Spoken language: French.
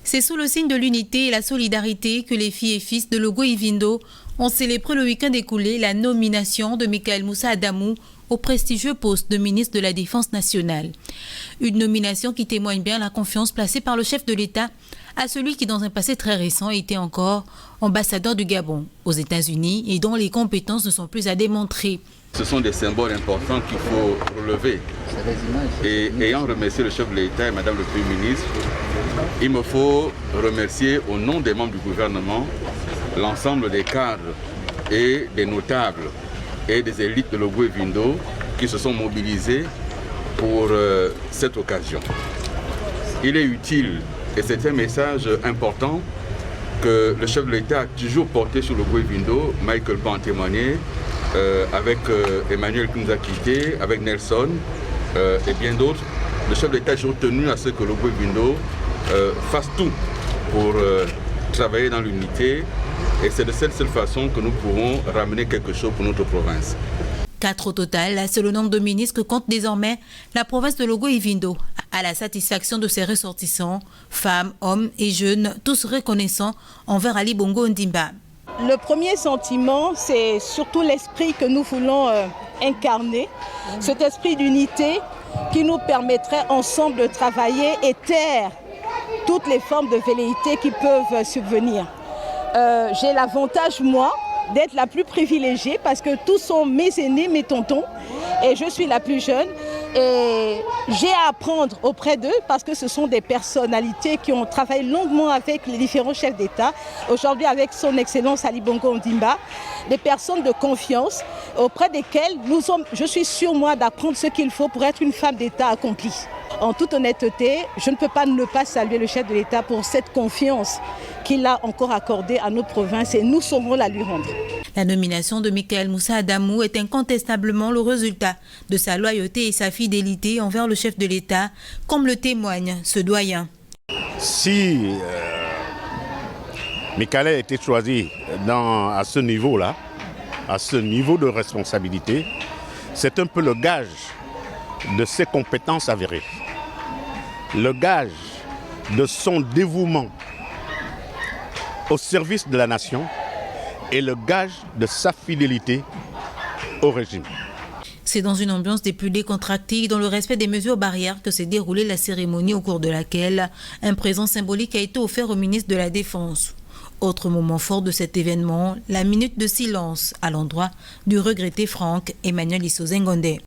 C'est sous le signe de l'unité et la solidarité que les filles et fils de Logo Ivindo ont célébré le week-end écoulé la nomination de Michael Moussa Adamou au prestigieux poste de ministre de la Défense nationale. Une nomination qui témoigne bien la confiance placée par le chef de l'État à celui qui, dans un passé très récent, était encore ambassadeur du Gabon aux États-Unis et dont les compétences ne sont plus à démontrer. Ce sont des symboles importants qu'il faut relever. Et ayant remercié le chef de l'État et Madame le Premier ministre, il me faut remercier au nom des membres du gouvernement l'ensemble des cadres et des notables et des élites de Logo Ivindo qui se sont mobilisés pour cette occasion. Il est utile, et c'est un message important, que le chef de l'État a toujours porté sur Logo Ivindo. Michael peut en témoigner, avec Emmanuel qui nous a quittés, avec Nelson et bien d'autres. Le chef de l'État a toujours tenu à ce que Logo Ivindo fasse tout pour travailler dans l'unité. Et c'est de cette seule façon que nous pourrons ramener quelque chose pour notre province. 4 au total, c'est le nombre de ministres que compte désormais la province de Logo Ivindo, à la satisfaction de ses ressortissants, femmes, hommes et jeunes, tous reconnaissants envers Ali Bongo Ondimba. Le premier sentiment, c'est surtout l'esprit que nous voulons incarner, cet esprit d'unité qui nous permettrait ensemble de travailler et taire toutes les formes de velléité qui peuvent subvenir. J'ai l'avantage, moi, d'être la plus privilégiée parce que tous sont mes aînés, mes tontons, et je suis la plus jeune. Et j'ai à apprendre auprès d'eux parce que ce sont des personnalités qui ont travaillé longuement avec les différents chefs d'État. Aujourd'hui, avec son Excellence Ali Bongo Ondimba, des personnes de confiance auprès desquelles je suis sûre, moi, d'apprendre ce qu'il faut pour être une femme d'État accomplie. En toute honnêteté, je ne peux pas ne pas saluer le chef de l'État pour cette confiance qu'il a encore accordée à notre province et nous saurons la lui rendre. La nomination de Michael Moussa Adamou est incontestablement le résultat de sa loyauté et sa fidélité envers le chef de l'État, comme le témoigne ce doyen. Si Michael a été choisi à ce niveau-là, à ce niveau de responsabilité, c'est un peu le gage de ses compétences avérées, le gage de son dévouement au service de la nation et le gage de sa fidélité au régime. C'est dans une ambiance des plus décontractée, dans le respect des mesures barrières, que s'est déroulée la cérémonie au cours de laquelle un présent symbolique a été offert au ministre de la Défense. Autre moment fort de cet événement, la minute de silence à l'endroit du regretté Franck Emmanuel Issoze Ngonde.